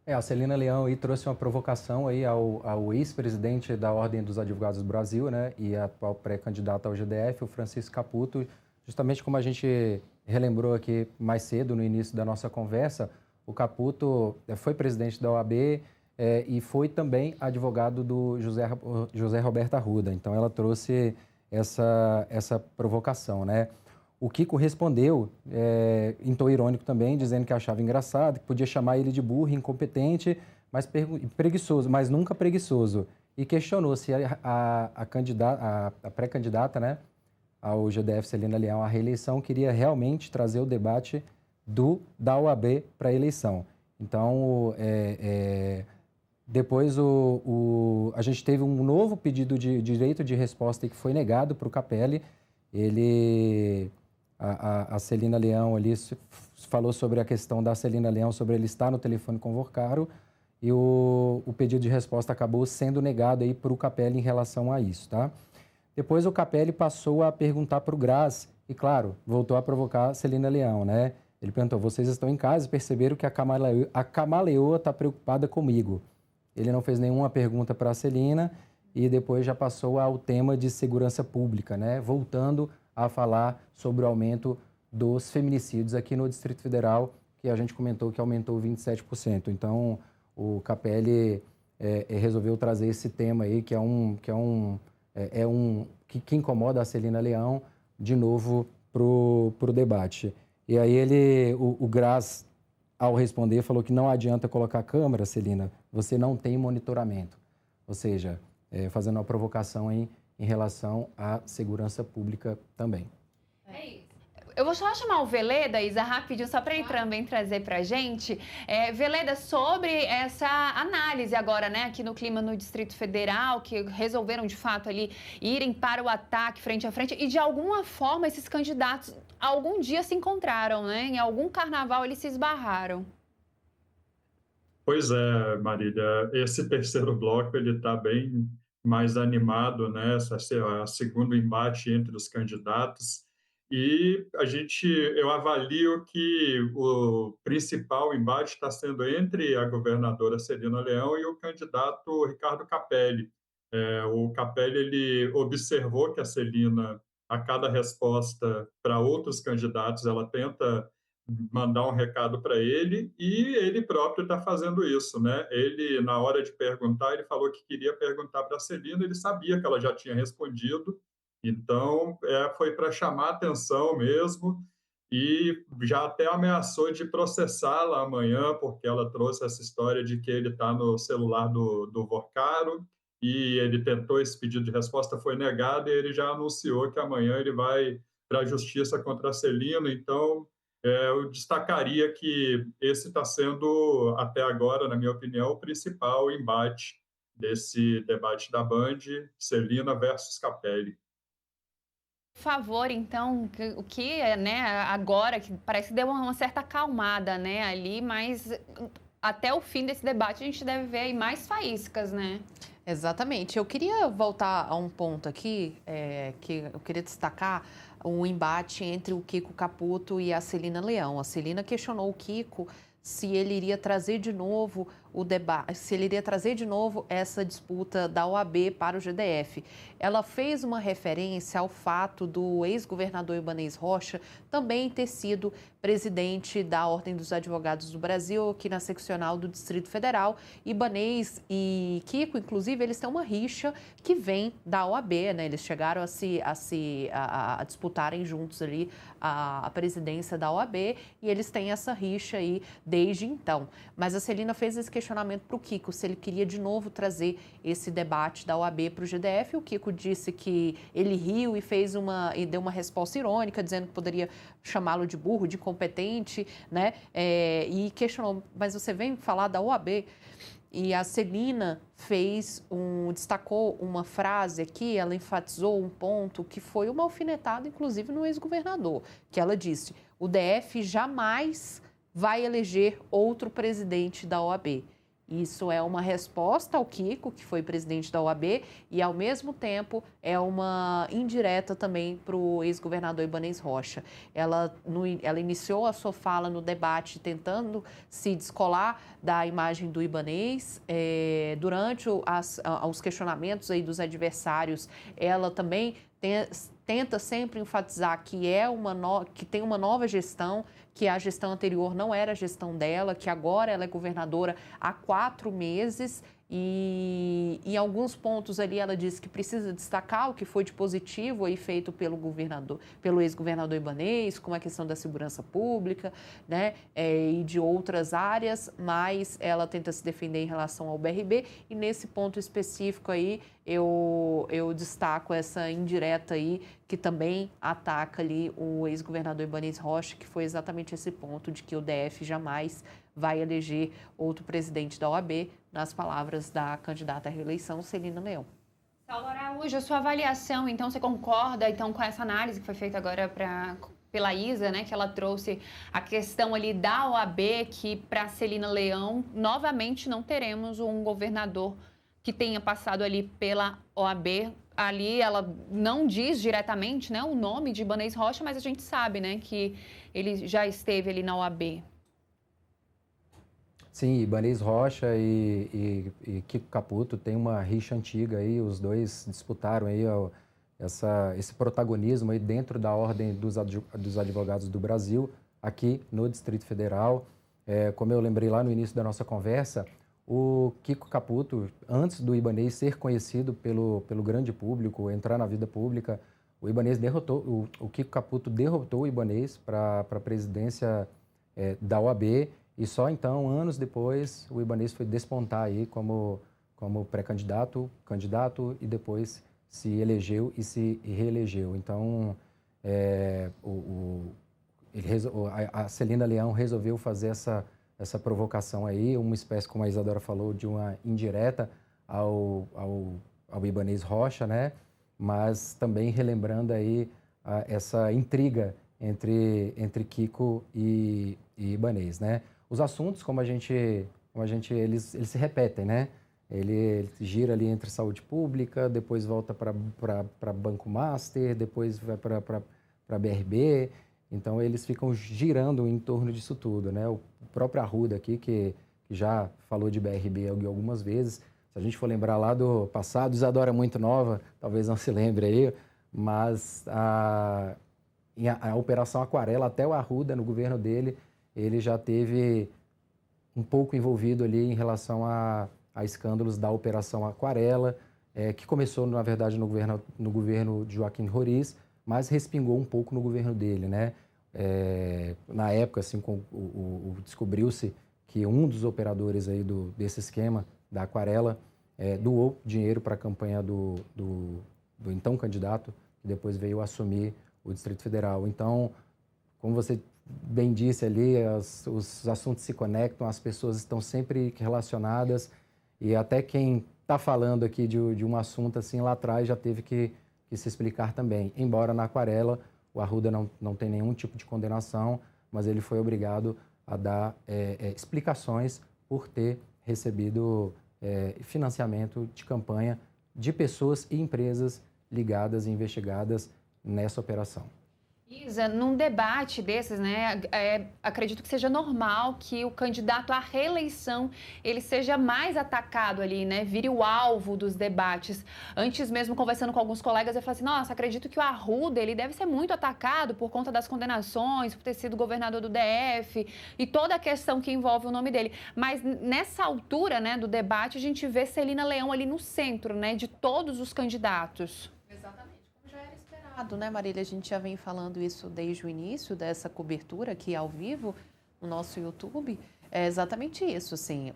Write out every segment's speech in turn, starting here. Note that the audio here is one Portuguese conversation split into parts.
A Celina Leão aí trouxe uma provocação aí ao ex-presidente da Ordem dos Advogados do Brasil, né, e atual pré-candidato ao GDF, o Francisco Caputo, justamente como a gente relembrou aqui mais cedo no início da nossa conversa, o Caputo foi presidente da OAB e foi também advogado do José Roberto Arruda. Então ela trouxe essa provocação, né? O Kiko respondeu, em tom irônico também, dizendo que achava engraçado, que podia chamar ele de burro, incompetente, mas preguiçoso, mas nunca preguiçoso. E questionou se a pré-candidata, né, ao GDF, Celina Leão, à reeleição, queria realmente trazer o debate da OAB para a eleição. Então, depois a gente teve um novo pedido de direito de resposta que foi negado para o Capelli. A Celina Leão ali falou sobre a questão da Celina Leão, sobre ele estar no telefone com o Vorcaro, e o pedido de resposta acabou sendo negado aí para o Capelli em relação a isso, tá? Depois o Capelli passou a perguntar para o Graz, e claro, voltou a provocar a Celina Leão, né? Ele perguntou, vocês estão em casa e perceberam que a camaleoa está preocupada comigo. Ele não fez nenhuma pergunta para a Celina e depois já passou ao tema de segurança pública, né? Voltando a falar sobre o aumento dos feminicídios aqui no Distrito Federal, que a gente comentou que aumentou 27%. Então, o Capelli resolveu trazer esse tema aí, que incomoda a Celina Leão, de novo para o debate. E aí o Graz, ao responder, falou que não adianta colocar câmera, Celina, você não tem monitoramento. Ou seja, fazendo uma provocação em relação à segurança pública também. É isso. Eu vou só chamar o Veleda, Isa, rapidinho, só para ele também trazer para a gente. Veleda, sobre essa análise agora, né, aqui no clima no Distrito Federal, que resolveram, de fato, ali irem para o ataque frente a frente, e de alguma forma esses candidatos algum dia se encontraram, né? Em algum carnaval eles se esbarraram. Pois é, Marília, esse terceiro bloco ele está bem mais animado, né? A segundo embate entre os candidatos e eu avalio que o principal embate está sendo entre a governadora Celina Leão e o candidato Ricardo Capelli. O Capelli ele observou que a Celina, a cada resposta para outros candidatos, ela tenta mandar um recado para ele e ele próprio está fazendo isso, né? Ele, na hora de perguntar, ele falou que queria perguntar para a Celina, ele sabia que ela já tinha respondido, então foi para chamar atenção mesmo e já até ameaçou de processá-la amanhã, porque ela trouxe essa história de que ele está no celular do Vorcaro e ele tentou esse pedido de resposta, foi negado e ele já anunciou que amanhã ele vai para a justiça contra a Celina, então eu destacaria que esse está sendo, até agora, na minha opinião, o principal embate desse debate da Band, Celina versus Capelli. Por favor, então, o que é, né, agora, que parece que deu uma certa acalmada, né, ali, mas até o fim desse debate a gente deve ver aí mais faíscas, né? Exatamente. Eu queria voltar a um ponto aqui, que eu queria destacar o embate entre o Kiko Caputo e a Celina Leão. A Celina questionou o Kiko se ele iria trazer de novo o debate, se ele iria trazer de novo essa disputa da OAB para o GDF. Ela fez uma referência ao fato do ex-governador Ibanez Rocha também ter sido presidente da Ordem dos Advogados do Brasil, aqui na seccional do Distrito Federal. Ibanez e Kiko, inclusive, eles têm uma rixa que vem da OAB, né? Eles chegaram a disputarem juntos ali a presidência da OAB e eles têm essa rixa aí desde então. Mas a Celina fez esse questionamento para o Kiko, se ele queria de novo trazer esse debate da OAB para o GDF. O Kiko disse que ele riu e deu uma resposta irônica, dizendo que poderia chamá-lo de burro, de incompetente, né? E questionou, mas você vem falar da OAB? E a Celina destacou uma frase aqui, ela enfatizou um ponto que foi uma alfinetada, inclusive, no ex-governador, que ela disse: o DF jamais vai eleger outro presidente da OAB. Isso é uma resposta ao Kiko, que foi presidente da OAB, e, ao mesmo tempo, é uma indireta também para o ex-governador Ibanez Rocha. Ela iniciou a sua fala no debate tentando se descolar da imagem do Ibanez. Durante os questionamentos aí dos adversários, ela também tenta sempre enfatizar que que tem uma nova gestão, que a gestão anterior não era a gestão dela, que agora ela é governadora há 4 meses e em alguns pontos ali ela diz que precisa destacar o que foi de positivo aí feito pelo ex-governador Ibanez, como a questão da segurança pública, né, e de outras áreas, mas ela tenta se defender em relação ao BRB e nesse ponto específico aí eu destaco essa indireta aí que também ataca ali o ex-governador Ibanez Rocha, que foi exatamente esse ponto de que o DF jamais vai eleger outro presidente da OAB, nas palavras da candidata à reeleição, Celina Leão. Saulo Araújo, a sua avaliação, então, você concorda então, com essa análise que foi feita agora pela Isa, né, que ela trouxe a questão ali da OAB, que para Celina Leão, novamente não teremos um governador que tenha passado ali pela OAB. Ali ela não diz diretamente, né, o nome de Ibanez Rocha, mas a gente sabe, né, que ele já esteve ali na OAB. Sim, Ibanez Rocha e Kiko Caputo têm uma rixa antiga aí, os dois disputaram aí esse protagonismo aí dentro da Ordem dos Advogados do Brasil, aqui no Distrito Federal. Como eu lembrei lá no início da nossa conversa, o Kiko Caputo, antes do Ibanez ser conhecido pelo grande público, entrar na vida pública, o Kiko Caputo derrotou o Ibanez para a presidência da OAB. E só então, anos depois, o Ibanez foi despontar aí como pré-candidato, candidato e depois se elegeu e se reelegeu. Então, a Celina Leão resolveu fazer essa provocação aí, uma espécie, como a Isadora falou, de uma indireta ao Ibanez Rocha, né? Mas também relembrando aí essa intriga entre Kiko e Ibanez, né? Os assuntos, eles se repetem, né? Ele gira ali entre saúde pública, depois volta para Banco Master, depois vai para BRB. Então, eles ficam girando em torno disso tudo, né? O próprio Arruda aqui, que já falou de BRB algumas vezes. Se a gente for lembrar lá do passado, Isadora é muito nova, talvez não se lembre aí, mas a Operação Aquarela, até o Arruda, no governo dele, ele já teve um pouco envolvido ali em relação a escândalos da Operação Aquarela, que começou, na verdade, no governo de Joaquim Roriz, mas respingou um pouco no governo dele, né? Na época, assim, descobriu-se que um dos operadores aí desse esquema da Aquarela doou dinheiro para a campanha do então candidato, que depois veio assumir o Distrito Federal. Então, como você bem disse ali, os assuntos se conectam, as pessoas estão sempre relacionadas e até quem está falando aqui de um assunto assim lá atrás já teve que se explicar também. Embora na Aquarela o Arruda não tem nenhum tipo de condenação, mas ele foi obrigado a dar explicações por ter recebido financiamento de campanha de pessoas e empresas ligadas e investigadas nessa operação. Isa, num debate desses, né, acredito que seja normal que o candidato à reeleição ele seja mais atacado ali, né, vire o alvo dos debates. Antes mesmo, conversando com alguns colegas, eu falei assim, nossa, acredito que o Arruda, ele deve ser muito atacado por conta das condenações, por ter sido governador do DF e toda a questão que envolve o nome dele. Mas nessa altura, né, do debate, a gente vê Celina Leão ali no centro, né, de todos os candidatos. Né, Marília? A gente já vem falando isso desde o início dessa cobertura aqui ao vivo no nosso YouTube. É exatamente isso, assim,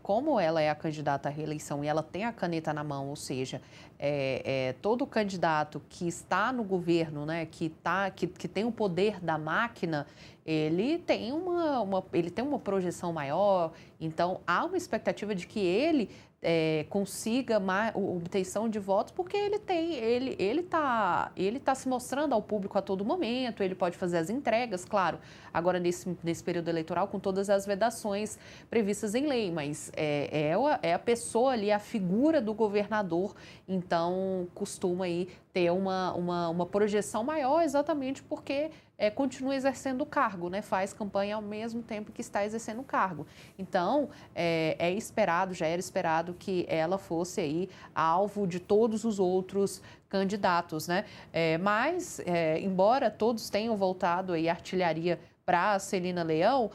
como ela é a candidata à reeleição e ela tem a caneta na mão, ou seja, todo candidato que está no governo, né, que tem o poder da máquina, ele tem uma projeção maior, então há uma expectativa de que ele consiga obtenção de votos, porque ele tá se mostrando ao público a todo momento, ele pode fazer as entregas, claro, agora nesse período eleitoral com todas as vedações previstas em lei, mas é a pessoa ali, a figura do governador, então costuma aí ter uma projeção maior, exatamente porque continua exercendo o cargo, né? Faz campanha ao mesmo tempo que está exercendo o cargo. Então, já era esperado que ela fosse aí alvo de todos os outros candidatos, né? Mas, embora todos tenham voltado aí a artilharia para a Celina Leão,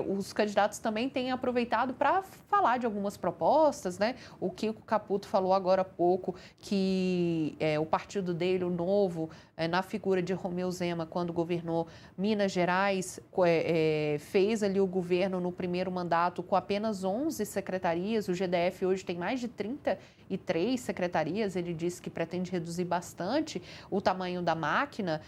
os candidatos também têm aproveitado para falar de algumas propostas, né? O Kiko Caputo falou agora há pouco que o partido dele, o Novo, na figura de Romeu Zema, quando governou Minas Gerais, fez ali o governo no primeiro mandato com apenas 11 secretarias. O GDF hoje tem mais de 33 secretarias. Ele disse que pretende reduzir bastante o tamanho da máquina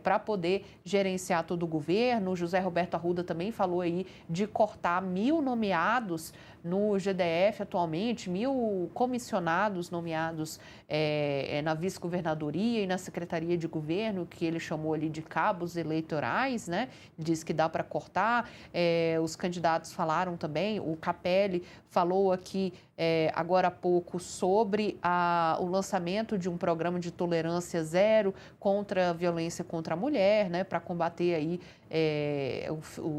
para poder gerenciar todo o governo. O José Roberto Arruda também falou aí de cortar 1.000 nomeados no GDF atualmente, 1.000 comissionados nomeados na vice-governadoria e na secretaria de governo, que ele chamou ali de cabos eleitorais, né? Diz que dá para cortar. Os candidatos falaram também, o Capelli falou aqui agora há pouco sobre o lançamento de um programa de tolerância zero contra a violência contra a mulher, né? Para combater aí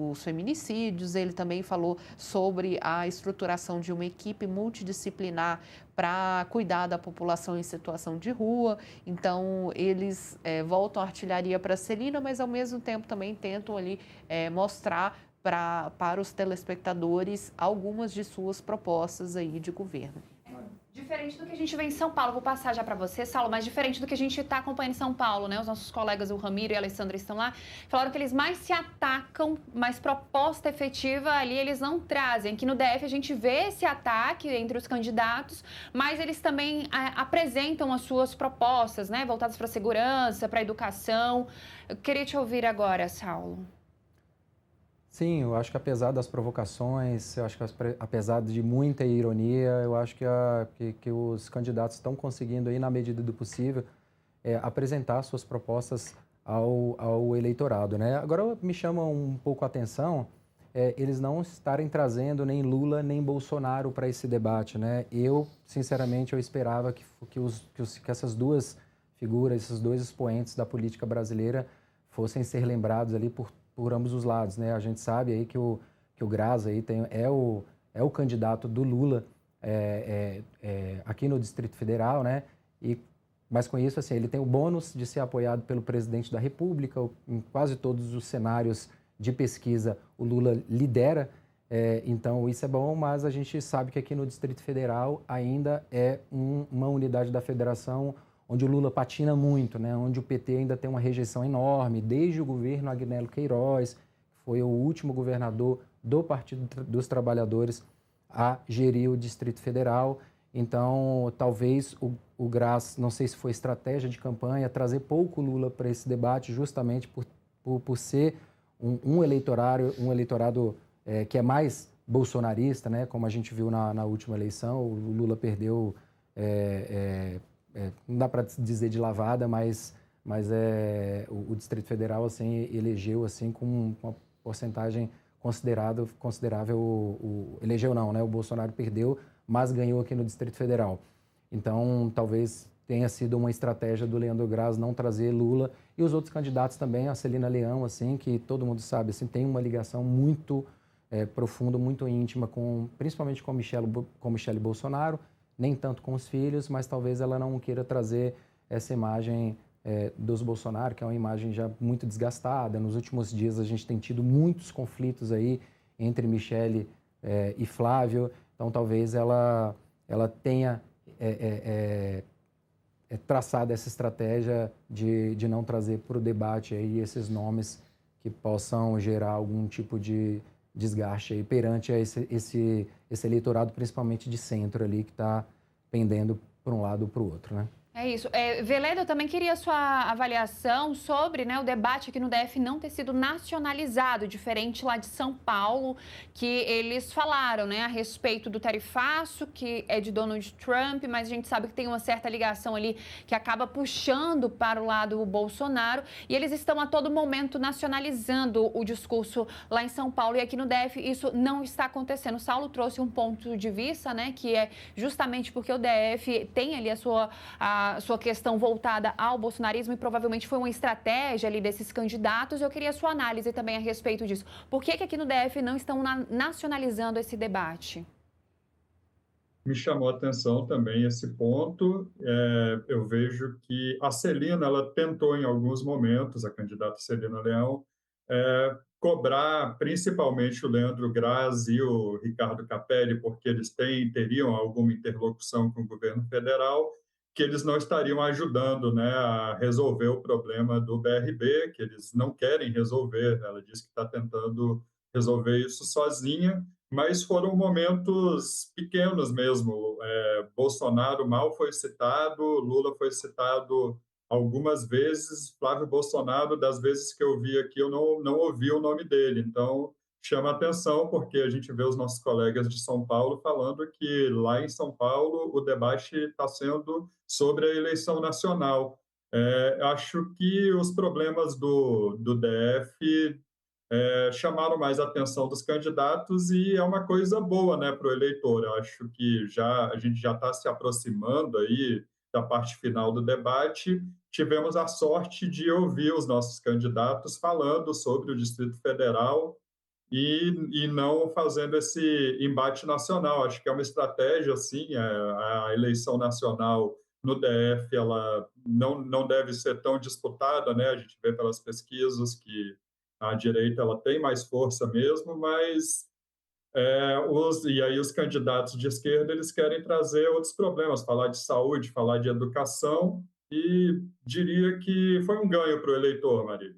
os feminicídios. Ele também falou sobre a estruturação de uma equipe multidisciplinar para cuidar da população em situação de rua. Então, eles voltam a artilharia para a Celina, mas ao mesmo tempo também tentam ali mostrar para os telespectadores algumas de suas propostas aí de governo. Diferente do que a gente vê em São Paulo, vou passar já para você, Saulo, mas diferente do que a gente está acompanhando em São Paulo, né? Os nossos colegas, o Ramiro e a Alessandra, estão lá, falaram que eles mais se atacam, mas proposta efetiva ali eles não trazem. Que no DF a gente vê esse ataque entre os candidatos, mas eles também apresentam as suas propostas, né? Voltadas para a segurança, para a educação. Eu queria te ouvir agora, Saulo. Sim, eu acho que apesar das provocações, eu acho que apesar de muita ironia, eu acho que os candidatos estão conseguindo, aí, na medida do possível, apresentar suas propostas ao eleitorado, né? Agora, me chama um pouco a atenção eles não estarem trazendo nem Lula nem Bolsonaro para esse debate, né? Sinceramente, eu esperava que essas duas figuras, esses dois expoentes da política brasileira fossem ser lembrados ali por ambos os lados, né? A gente sabe aí que o Graça aí é o candidato do Lula aqui no Distrito Federal, né? Mas com isso, assim, ele tem o bônus de ser apoiado pelo presidente da República. Em quase todos os cenários de pesquisa, o Lula lidera. Então, isso é bom, mas a gente sabe que aqui no Distrito Federal ainda é uma unidade da federação onde o Lula patina muito, né? Onde o PT ainda tem uma rejeição enorme, desde o governo Agnello Queiroz, que foi o último governador do Partido dos Trabalhadores a gerir o Distrito Federal. Então, talvez o Graça, não sei se foi estratégia de campanha, trazer pouco Lula para esse debate, justamente por ser um eleitorado que é mais bolsonarista, né? Como a gente viu na última eleição, o Lula perdeu... não dá para dizer de lavada, mas o Distrito Federal assim, elegeu assim, com uma porcentagem considerável. Elegeu não, né? O Bolsonaro perdeu, mas ganhou aqui no Distrito Federal. Então, talvez tenha sido uma estratégia do Leandro Graça não trazer Lula. E os outros candidatos também, a Celina Leão, assim, que todo mundo sabe, assim, tem uma ligação muito profunda, muito íntima, principalmente com Michele Bolsonaro, nem tanto com os filhos, mas talvez ela não queira trazer essa imagem dos Bolsonaro, que é uma imagem já muito desgastada. Nos últimos dias a gente tem tido muitos conflitos aí entre Michele e Flávio, então talvez ela tenha traçado essa estratégia de não trazer para o debate aí esses nomes que possam gerar algum tipo de desgaste aí perante esse eleitorado, principalmente de centro ali, que está pendendo para um lado ou para o outro, né? É isso. Veleda, eu também queria a sua avaliação sobre, né, o debate aqui no DF não ter sido nacionalizado, diferente lá de São Paulo, que eles falaram, né, a respeito do tarifaço, que é de Donald Trump, mas a gente sabe que tem uma certa ligação ali que acaba puxando para o lado Bolsonaro, e eles estão a todo momento nacionalizando o discurso lá em São Paulo, e aqui no DF isso não está acontecendo. O Saulo trouxe um ponto de vista, né, que é justamente porque o DF tem ali a sua questão voltada ao bolsonarismo e provavelmente foi uma estratégia ali desses candidatos. Eu queria a sua análise também a respeito disso. Por que aqui no DF não estão nacionalizando esse debate? Me chamou a atenção também esse ponto. Eu vejo que a Celina, ela tentou em alguns momentos, a candidata Celina Leão, cobrar principalmente o Leandro Graz e o Ricardo Capelli, porque eles teriam alguma interlocução com o governo federal, que eles não estariam ajudando, né, a resolver o problema do BRB, que eles não querem resolver. Ela disse que está tentando resolver isso sozinha, mas foram momentos pequenos mesmo. Bolsonaro mal foi citado, Lula foi citado algumas vezes, Flávio Bolsonaro, das vezes que eu vi aqui, eu não ouvi o nome dele. Então, chama atenção, porque a gente vê os nossos colegas de São Paulo falando que lá em São Paulo o debate está sendo sobre a eleição nacional. Acho que os problemas do DF chamaram mais a atenção dos candidatos e é uma coisa boa, né, para o eleitor. Eu acho que a gente já está se aproximando aí da parte final do debate. Tivemos a sorte de ouvir os nossos candidatos falando sobre o Distrito Federal e não fazendo esse embate nacional. Acho que é uma estratégia, assim, a eleição nacional no DF ela não deve ser tão disputada, né? A gente vê pelas pesquisas que a direita ela tem mais força mesmo, mas e aí os candidatos de esquerda eles querem trazer outros problemas, falar de saúde, falar de educação, e diria que foi um ganho para o eleitor, Maria.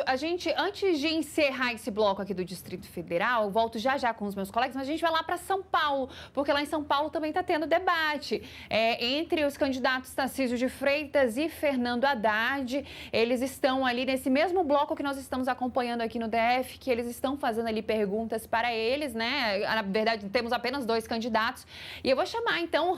A gente, antes de encerrar esse bloco aqui do Distrito Federal, eu volto já com os meus colegas, mas a gente vai lá para São Paulo, porque lá em São Paulo também está tendo debate entre os candidatos Tarcísio de Freitas e Fernando Haddad. Eles estão ali nesse mesmo bloco que nós estamos acompanhando aqui no DF, que eles estão fazendo ali perguntas para eles, né? Na verdade, temos apenas 2 candidatos. E eu vou chamar, então, o